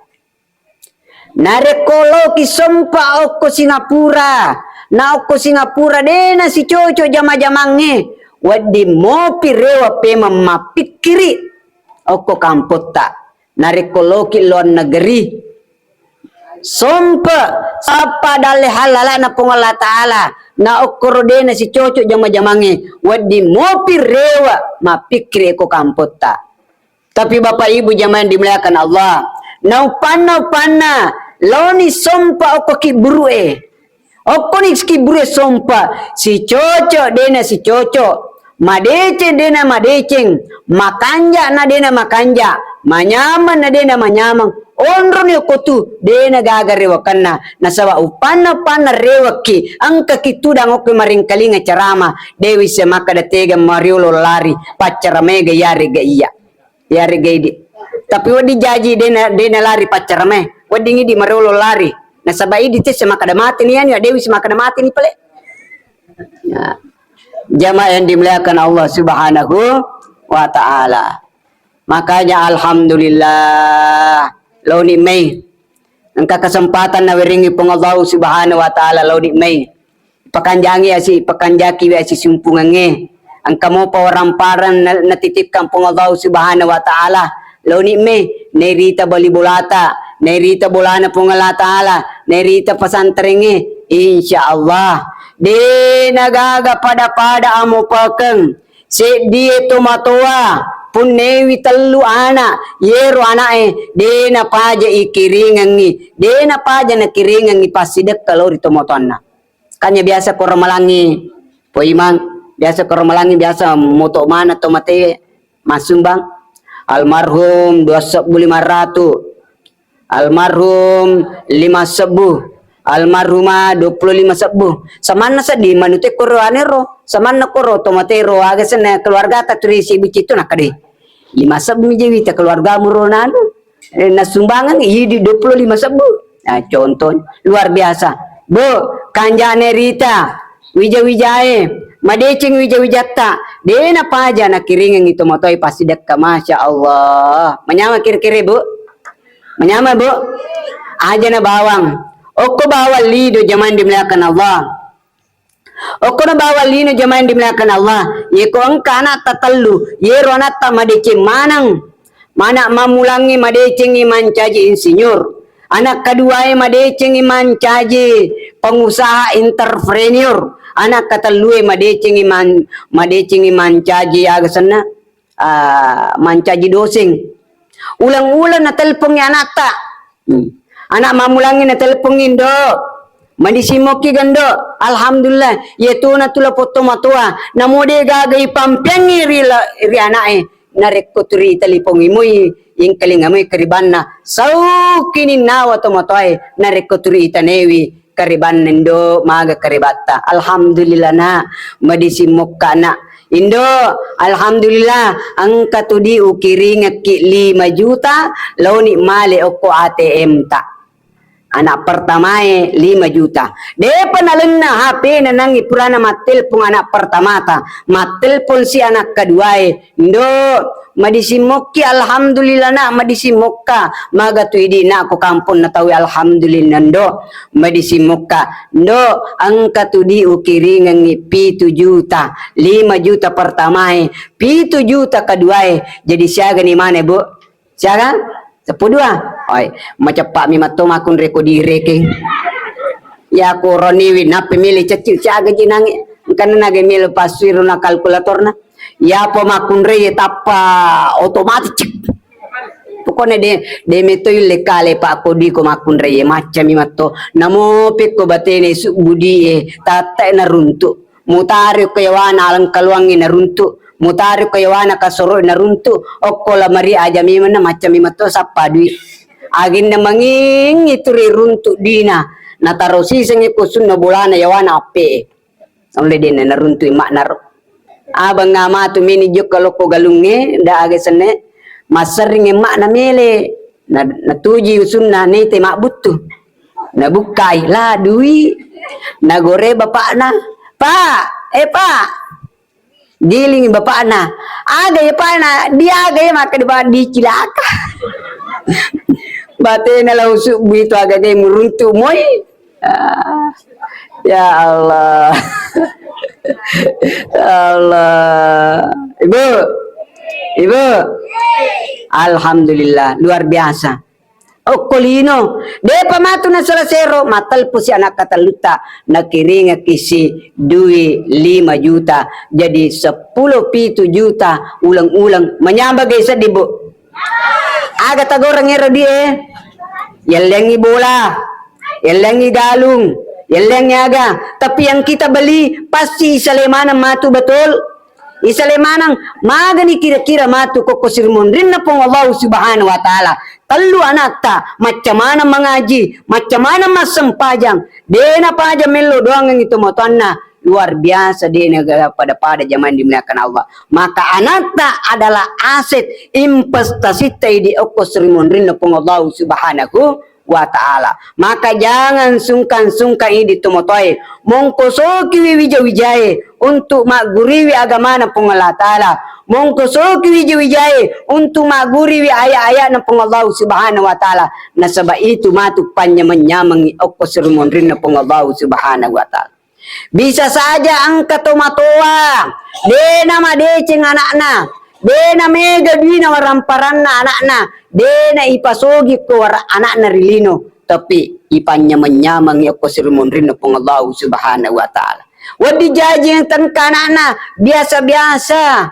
nari kolo ki sumpa oko Singapura nauku Singapura dena si cocok jama-jamange wadi mo pirewa pe mamapikiri oko kampota narikoloki luar negeri sompa sapa dale halala na pungala ta'ala na okorodena si cocok jama-jamange wadi mo pirewa mapikiri oko kampota tapi bapak ibu jamaah dimuliakan Allah Naupan loni sompa oko ki burue. Oko ni ki burue sompa si cocok dena si cocok. Madece dena madeceng, makanja na dena makanja, manyaman na dena manyaman. Onro ni kotu dena gaga rewakanna nasawa upana rewaki angka kitudang oke maringkalinga carama dewi semaka datega mariolo lari pacara mega yari ga iya yari ga idi tapi wadi jaji dena lari pacara me wadi ngidi mariolo lari nasaba idi te semaka da mati ni yani dewi semaka da mati ni pale ya. Jamaah yang dimuliakan Allah Subhanahu wa ta'ala. Makanya alhamdulillah launi Mei angka kesempatan na wiringi pong Allah Subhanahu wa ta'ala launi Mei pakanjangi asi pakanjaki asi sumpungange angka mo pawaramparan natitipkan pong Allah Subhanahu wa ta'ala launi Mei nerita bali bolata nerita bolana pong Allah ta'ala nerita pasantrenge insyaallah de nagaga pada amo pakeng se die tomatoa punnewi tellu ana yero anae dena paja ikiringangi dena paja na kiringangi pasidek kalau di tomatonna kanya biasa ko ramalangi poiman biasa ko ramalangi biasa moto mana tomate masumbang almarhum 2.500 almarhum 5.000 almarhumah 25 sebuh samana sadi manute koro anero samana koro tomatero aga sene keluarga ta turisi bicitu nakade 5 sebuh jewi ta keluarga muronan na sumbangan idi 25 sebuh nah contoh luar biasa bu kanjane rita wija-wijae madecing wija-wijata dena paja na kiringan itu motoi pasti dekka masya Allah menyama kira-kira bu menyama bu aja na bawang Oko bawa lido zaman dimuliakan Allah. Oko na bawa lido zaman dimuliakan Allah. Yeko angkana tatallu. Yero anata madece manang. Mana mamulangi madecengi mancaji insinyur. Anak kedua madecengi mancaji pengusaha entrepreneur. Anak katalue madecengi mancaji agasana mancaji dosing. Ulang-ulang na telpongnya anak tak. Anak mamulangin na telepongin do madisimoki gando alhamdulillah yetu na tula poto matua namode gagai pampengi ri anae narekoturi telepongi moi ing kalingamoi karibanna sau kini nawa to matoai narekoturi tanewi kariban nendo maga karibata alhamdulillah na madisimokka na Indo, alhamdulillah, angka tudi ukiring ki 5 juta, launi male oko ATM ta. Anak pertama 5 juta. Depa nalenna HP na nang ipurana matelpon anak pertama ta. Matelpon si anak kedua Indo, madisimokki alhamdulillah na madisimokka. Maga tu idi na ako kampon na tawi alhamdulillah ndo. Madisimokka. Ndo, angka tudi ukiringan ni 7 juta. 5 juta pertama 7 juta kedua jadi siaga ni mana bu? Siaga? 12. Oi, macam Pak Mimato makun reko direke. Ya ko roniwi na pemilih cecil caga jinangi. Kan na gemil pasir na kalkulator na. Ya po makun re tapa otomatis cik. Pokoknya de meto ile kale Pak Kodi ko makun re macam Mimato. Namo peko batene su budi tata na runtu. Mutari ko yawana alang kaluangi na runtu. Mutari ko yawana kasoro na runtu okola mari aja mimana macam mimato sappadui agin na manging ituri runtu dina natarosi sengi kusun na bulana yawana ape oleh dina na runtu mak naro abang ngama tu mini juk kalau ko galunge nda age sene masering mak na mele na tuji usun na nete mak butu na bukai la dui na gore bapak na pak pak giling bapak na ada ya pak na dia aga ya maka di cilaka bate na lausuk begitu agak gay meruntu moy ya Allah Allah ibu alhamdulillah luar biasa. Oh kolino, depa matu na salasero, matal po si anak kataluta, nakiringa kisi 5 juta, jadi 10 juta, ulang-ulang, menyambag isa di bu, Aga tagorang ero dia. Yalengi bola, yalengi galung, yalengi aga. Tapi yang kita beli pasti isalemanang matu betul. Isalemanang magani kira-kira matu koko sirmon rin na pong Allah subhanahu wa ta'ala. Talu anak ta, macam mana mengaji, macam mana masempajang. Dena paja melo doang yang itu motonnya. Luar biasa dia pada zaman dimuliakan Allah. Maka anakta adalah aset investasi di okosrimon rin pong Allah subhanahu wa ta'ala. Maka jangan sungkan-sungkan ini tumotoy. Mongkosoki wijawijaye untuk maguriwi agama na pong Allah ta'ala. Mongkosoki wijawijaye untuk maguriwi ayat-ayat na pong Allah subhanahu wa ta'ala. Nasaba itu matukpan nyamang okosrimon rin pong Allah subhanahu wa ta'ala. Bisa saja angka tomatoa, dena madeceng anakna, dena mega duina waramparanna anakna, dena ipasogi ko anakna rilino, tapi ipanya menyamang ko sirmon rin pong Allah subhanahu wa ta'ala. Wadi jaji yang tangka anakna, biasa-biasa,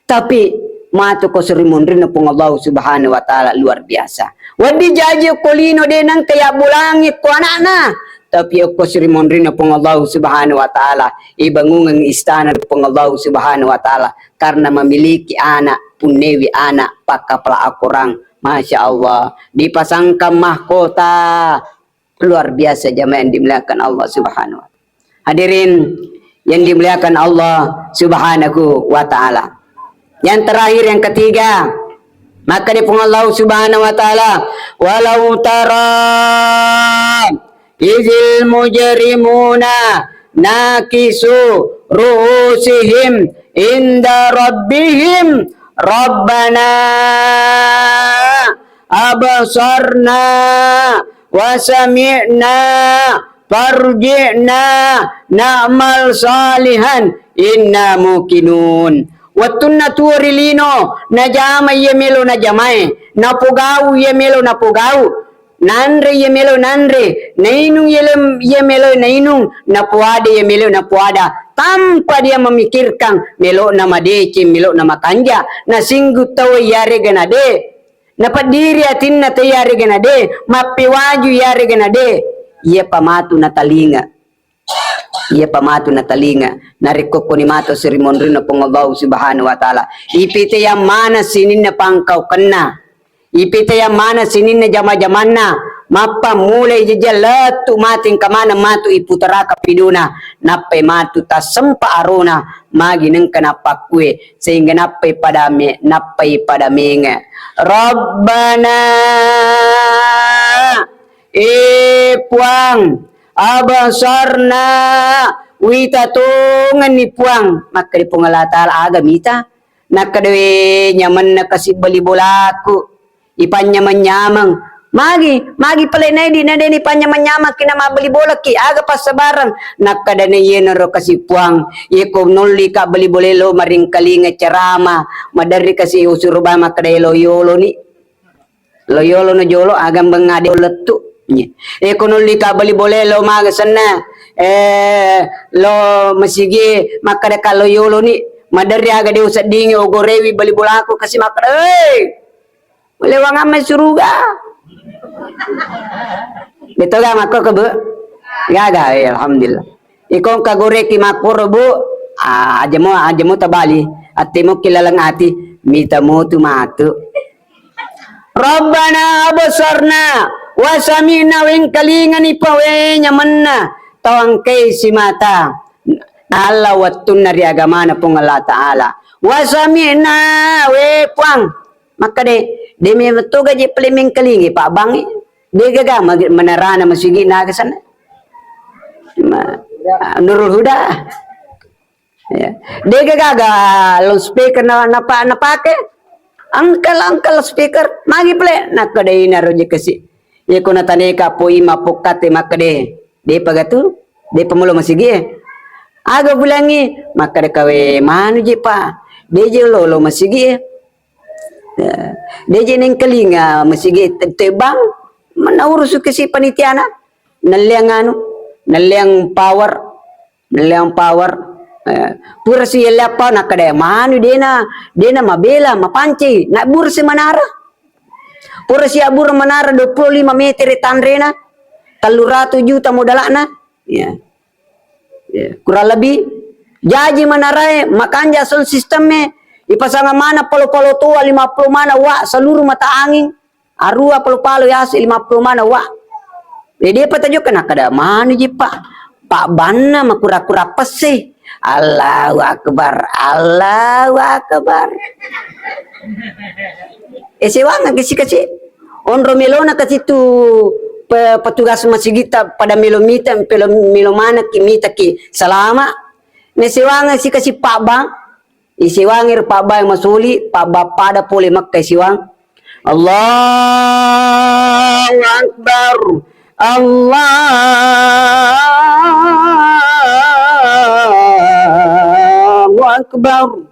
tapi matu ko sirmon rin pong Allah subhanahu wa ta'ala luar biasa. Wadi jaji ko lino denang kaya bulangi ko anakna, tapi ako sirimon rin na pong Allah subhanahu wa ta'ala. Ibangungang istana pong Allah subhanahu wa ta'ala. Karena memiliki anak, punewi anak, pakapla akurang. Masya Allah. Dipasangkan mahkota. Luar biasa jamaah yang dimuliakan Allah subhanahu wa ta'ala. Hadirin yang dimuliakan Allah subhanahu wa ta'ala. Yang terakhir, yang ketiga. Maka di pong Allah subhanahu wa ta'ala. Walau tara izil mujrimuna nakisu ruhusihim inda rabbihim rabbana abasarna wa sami'na farji'na na'mal salihan inna mukinun. Watunna turilino najama yemelo najamai napugau yemelo napugau nanre yemelo nanre, nainung yemelo nainung, napuada yemelo napuada, tanpa dia memikirkan melo nama dece, melo nama kanja, na singgu tahu yare ganade, napat diri atin na yare ganade, mapiwaju yare ganade, ia pamatu na talinga, ia pamatu na talinga, narikoko ni mato sirimon rin na pong Allah subhanahu wa ta'ala, ipite yang mana sinin na pangkau kena, ipita yang mana sini na jama-jaman na mapa mulai jejala tu mating kamana matu iputara kapiduna nape matu ta sempa arona magi neng kenapa kue sehingga nape pada menga Rabbana puang abasarna witatungan ni puang maka di pengalatal agamita nakadewe nyaman na kasih beli bolaku ipanyamang-nyamang magi pala na di na din ipanyamang-nyamang kina mabeli bola ki aga pas sabarang nakadana yenero kasi puang iko nuli ka beli bolelo maring kalinga cerama madari kasi usuruba makada loyolo no jolo agam bangade letu iko nuli ka beli bolelo maga sana lo masigi makada ka loyolo ni madari aga de usad dingi ogorewi beli bola aku kasi makada lewang amai suruga. Betul gak mako ke bu? Gaga ya alhamdulillah. Ikong kagore ki makuro bu. Aja mo tabali. Ati mo kilalang ati. Mita mo tumatu. Rabbana abasarna. Wasamina weng kalingan ipawe nyaman na. Tawang kay si mata. Nala watun nari agama na pong Allah Ta'ala. Wasamina we puang. Maka demi matuga je peliming kalingi pak bangi dia gaga menarana masigi na ke sana Nurul Huda ya dia gaga loudspeaker na pake angkal speaker magi ple nakade ina roje kasi ye kuna tane ka poi mapokate makade de pagatu de pemulo masigi aga bulangi makade kawe manu je pa de je lo masigi dia neng kelinga masih tebang mana urus ke si panitiana naliang power Pura si apa nak kada manu dena mabela mapanci nak bur si manara. Pura si abur manara 25 meter tanrena 300 juta modalana. Ya. Ya, kurang lebih jaji manarai makanja sound sistemnya ipasang mana palo-palo tua 50 mana wa seluruh mata angin arua palo-palo ya 50 mana wa. Jadi apa tajuk kena kada mana je Pak Banna makura-kura pesi. Allahu Akbar, Allahu Akbar. Sewangan kasi onro melona kasi tu petugas masjid kita pada melomita melomana kimita ki selama sewangan si kasi Pak Bang isiwangir Pak Bang masuli Pak Bapada pole makkah siwang Allahu Akbar Allahu Akbar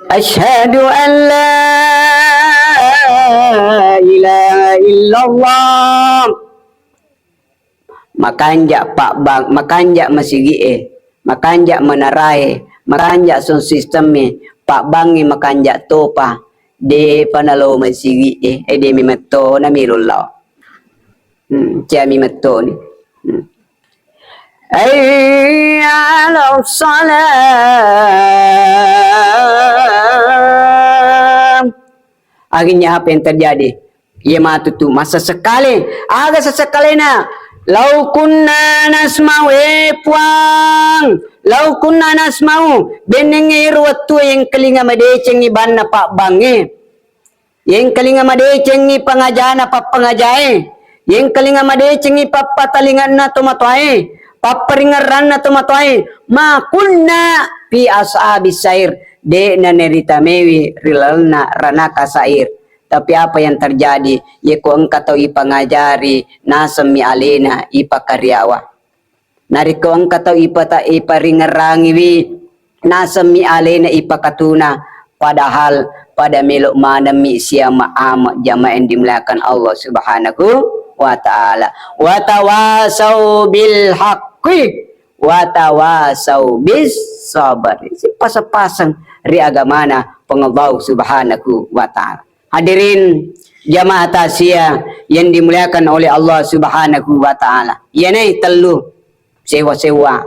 Asyhadu an la ilaha illallah makanja Pak Bang makanja masigi makanja menarai makanja son sisteme Pak Bangi makanja topa de panalo masigi de mimetto na mirullah cia mimetto ni ala salam. Akhirnya apa yang terjadi? Ia matutu masa sekali, agak sesekali na. Lau kunna nasma'u puang, lau kunna nasma'u benengir waktu yang kelinga madeceng iban na Pak Bangi, yang kelinga madeceng i pengajana Pak pengajae, yang kelinga madeceng i papatalingan na tomatoai, paparingaran na tomatoai, makunna fi ashabis sair de na nerita mewi rilalna ranaka sair. Tapi apa yang terjadi? Ya ko engkau tahu ipangajari nasami alena ipa karyawa. Nari ko engkau tahu ipa ringerangi wi nasami alena ipa katuna. Padahal pada melok mana mi siama amat jamaah yang dimulakan Allah Subhanahu wa taala. Wa tawasau bil haqqi wa tawasau bis sabar. Si pasang-pasang ri agamana pengallahu Subhanahu wa taala. Hadirin jamaah tasya yang dimuliakan oleh Allah Subhanahu wa taala. Yanai telu sewa-sewa.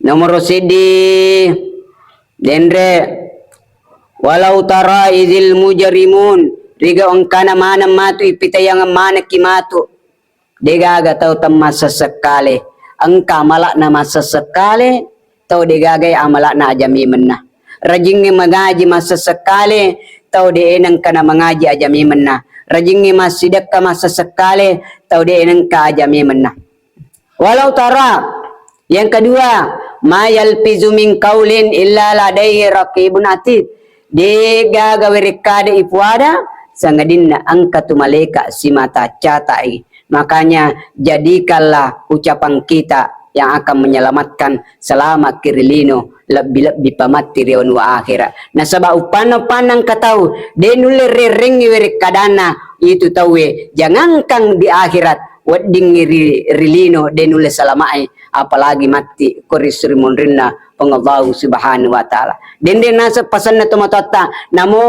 Nomor sidi dendre walau tara izil mujrimun riga angkana mana matu ipitayang mana kimatu degaga tau tamasa sekali angka malak na masa sekali tau degagay amalak na ajami menah rajing mengaji masa sekali tau dia enang kana mengaji ajami menah rajing masjidak ka masa sekali tau dia enang ka ajami menah. Walau tara yang kedua ma yalfizu min qaulin illa ladaihi raqibun atid dega gawerikade ipuada sangadinna angkatu malaika si mata catai. Makanya jadikanlah ucapan kita yang akan menyelamatkan selama kirilino lebih pamati rion wa akhirat. Nah sebab upana-panang katau denule reringi werikadana itu tawe jangan kang di akhirat wedding rilino denule salamai apalagi mati korisri monrinna pengallahu Subhanahu wa taala. Dende nasa pasan na tumatata namo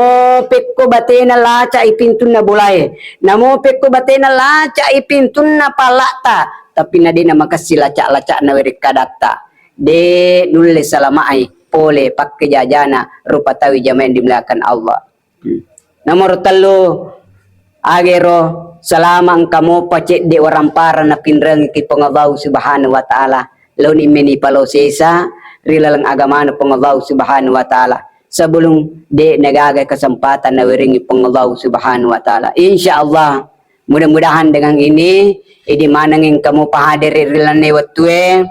pekko batena laca ipintun na bulay namo pekko batena laca ipintun na palata tapi na din na makasi laca-laca na werikadata de nulle salamai pole pakke jajana rupa tawi jamain dimulakan Allah. Nomor telu agero salamang kamu pacet de orang para na pinrang ki pengallahu Subhanahu wa taala laun imeni palo sesa rilalang agama na pengallahu Subhanahu wa taala sebelum de nagagay kesempatan na wiringi pengallahu Subhanahu wa taala. Insyaallah mudah-mudahan dengan ini di mana yang kamu pahadiri rilane watue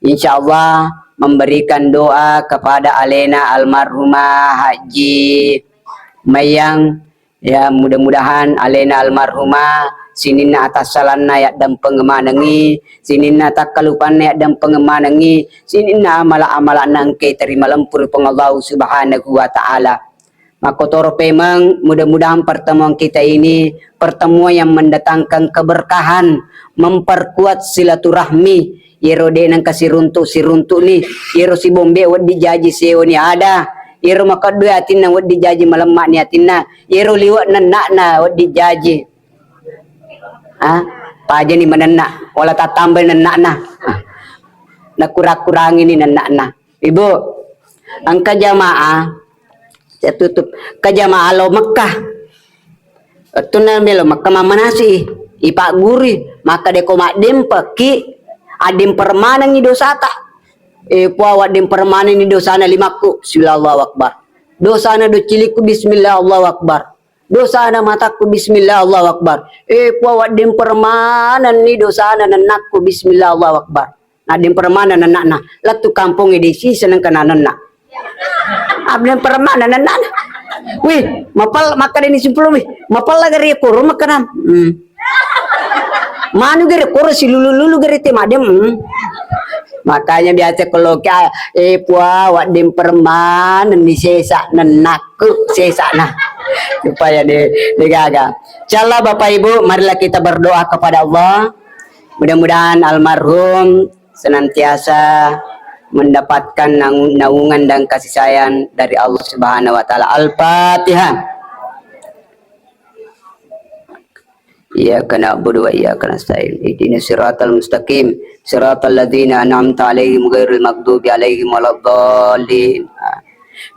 insyaallah memberikan doa kepada alena almarhumah Haji Mayang ya mudah-mudahan alena almarhumah sinina atas salanna ya dan pengemanangi sinina tak kalupan ya dan pengemanangi sinina amala-amala nangke terima lempur pengallahu Subhanahu wa taala. Makotoro pemang mudah-mudahan pertemuan kita ini pertemuan yang mendatangkan keberkahan, memperkuat silaturahmi iro de nang kasiruntu siruntu ni iro si bombe wadi jaji seo ni ada iro makadue atinna wadi jaji malemak ni atinna iro liwat na wadi jaji paja ni menena wala tatambal nana na kurang-kurangi ni nana ibu angka jamaah saya tutup ke jamaah lo Mekah itu nambelo Mekah mamanasi ipak guri maka deko makdim peki adim permanen ni dosata puawat dim permanen ni dosana limaku bismillah akbar dosana do ciliku bismillah Allahu akbar dosana mataku bismillah Allahu akbar puawat dim permanen ni dosana nanakku bismillah Allahu akbar adim permanen nanakna latu kampung edisi seneng kenanan nak abden permanen nanan wih mapal maka ini simpul wih mapal lagi koro makanan manu gere koro si lulu gere te madem makanya biasa kalau kaya puah wadim permanen ni sesa nenaku sesa nah supaya digaga insyaallah Bapak Ibu marilah kita berdoa kepada Allah mudah-mudahan almarhum senantiasa mendapatkan naungan dan kasih sayang dari Allah Subhanahu wa taala. Al-Fatihah. Iyyaka na'budu wa iyyaka nasta'in. Ihdinas siratal mustaqim, siratal ladzina an'amta 'alaihim ghairil maghdubi alaihim waladdallin.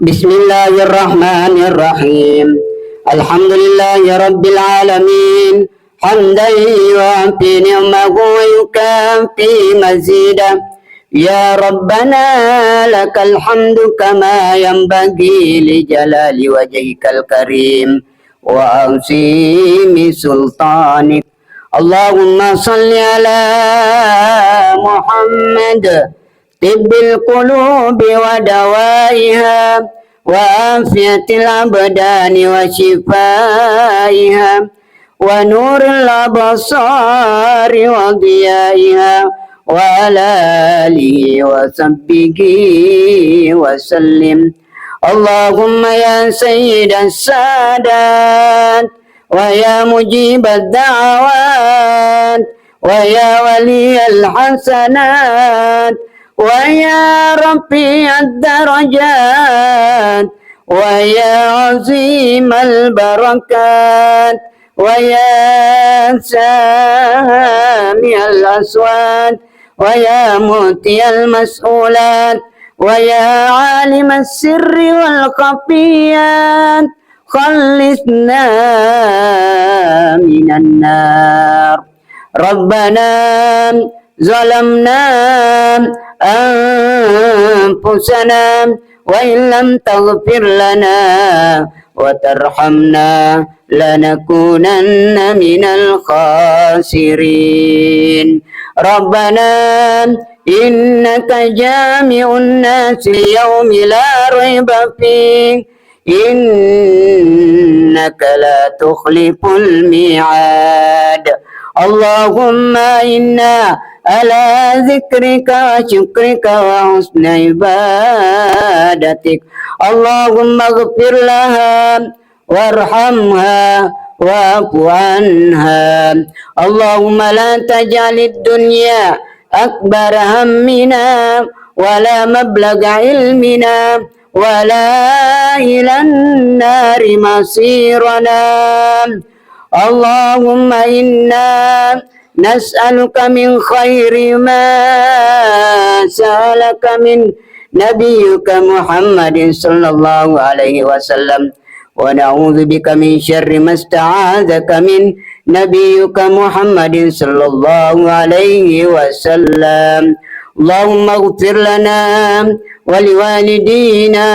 Bismillahirrahmanirrahim. Alhamdulillahi rabbil alamin. Hamdan yu'ti ni'mahu wa yukafi mazidah. Ya Rabbana lakal hamdu kama yanbaghi li jalali wajhikal karim wa azimi sultanik. Allahumma salli ala Muhammad tibbil qulubi wa dawaiha wa afiyatil abdani wa shifaiha wa nuril absari wa diyaiha وعلى آله وصحبه وسلم اللهم يا سيد السادات ويا مجيب الدعوات ويا ولي الحسنات ويا رفيع الدرجات ويا عظيم البركات ويا سامع الأصوات ويا مؤتي المسؤولات ويا عالم السر والخفيات خلصنا من النار ربنا ظلمنا أنفسنا وإن لم تغفر لنا وترحمنا لنكونن من الخاسرين ربنا إنك جامع الناس ليوم لا ريب فيه إنك لا تخلف الميعاد اللهم إنا على ذكرك وشكرك وحسن عبادتك اللهم اغفر لها وارحمها واعف عنها اللهم لا تجعل الدنيا أكبر همنا ولا مبلغ علمنا ولا إلى النار مصيرنا اللهم إنا نسألك من خير ما سألك من نبيك محمد صلى الله عليه وسلم ونعوذ بك من شر ما استعاذك من نبيك محمد صلى الله عليه وسلم اللهم اغفر لنا ولوالدينا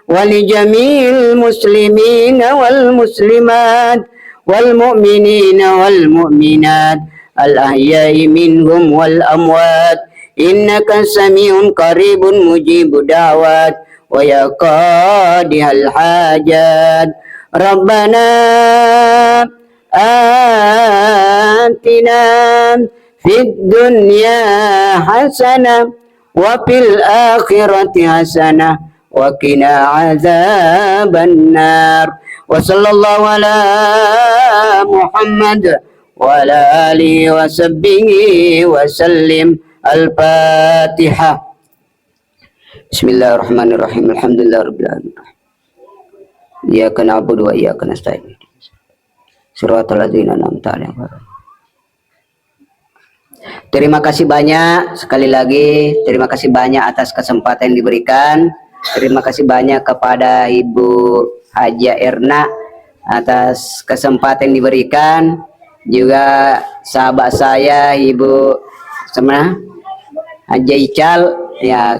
ولجميع المسلمين والمسلمات والمؤمنين والمؤمنات الأحياء منهم والأموات إنك سميع قريب مجيب دعوات ويا قاضي الحاجات ربنا آتنا في الدنيا حسنة وفي الآخرة حسنة وقنا عذاب النار وصلى الله على محمد وعلى آله وصحبه وسلم Al-Fatihah. Bismillahirrahmanirrahim. Alhamdulillahirabbil alamin. Iyyaka na'budu wa iyyaka nasta'in. Shiratal ladzina an'amta 'alaihim. Terima kasih banyak sekali lagi. Terima kasih banyak atas kesempatan yang diberikan. Terima kasih banyak kepada Ibu Haja Erna atas kesempatan yang diberikan. Juga sahabat saya Ibu Haja Ical ya.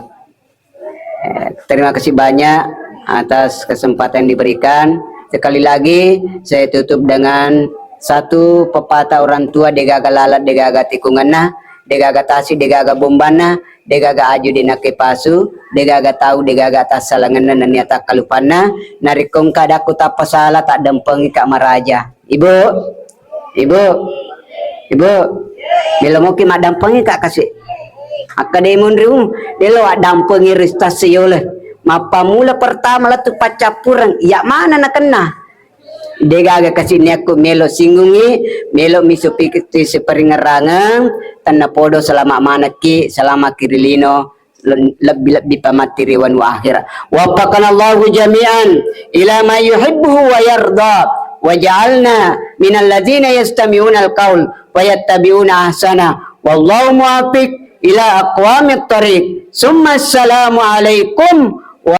Terima kasih banyak atas kesempatan yang diberikan. Sekali lagi saya tutup dengan satu pepatah orang tua, degaga lalat degaga tikunganna, degaga tasi degaga bombana, degaga aju dina kepasu, degaga tahu degaga tas salanganna niata kalupana, narikong kadaku tak pasala tak dempengi kak maraja. Ibu, bila mau ki madampengi kak kasih akademon riu, delo adampengi ristasiyo leh. Mapa mula pertama lah tu pacapurang, ya mana nak kena? Degaga kasih aku melo singgungi, melo misupikiti seperingerangan, tanah podo selama mana ki, selama kirilino, lebih pamatiri wan wa akhirah. Waffaqana Allahu jami'an ila ma yuhibbuhu wa yarda, wa ja'alna minal ladzina yastami'una al-qaul wa yattabi'una ahsana. Wallahu muwaffiq ila aqwamit thariq. Summa assalamu alaikum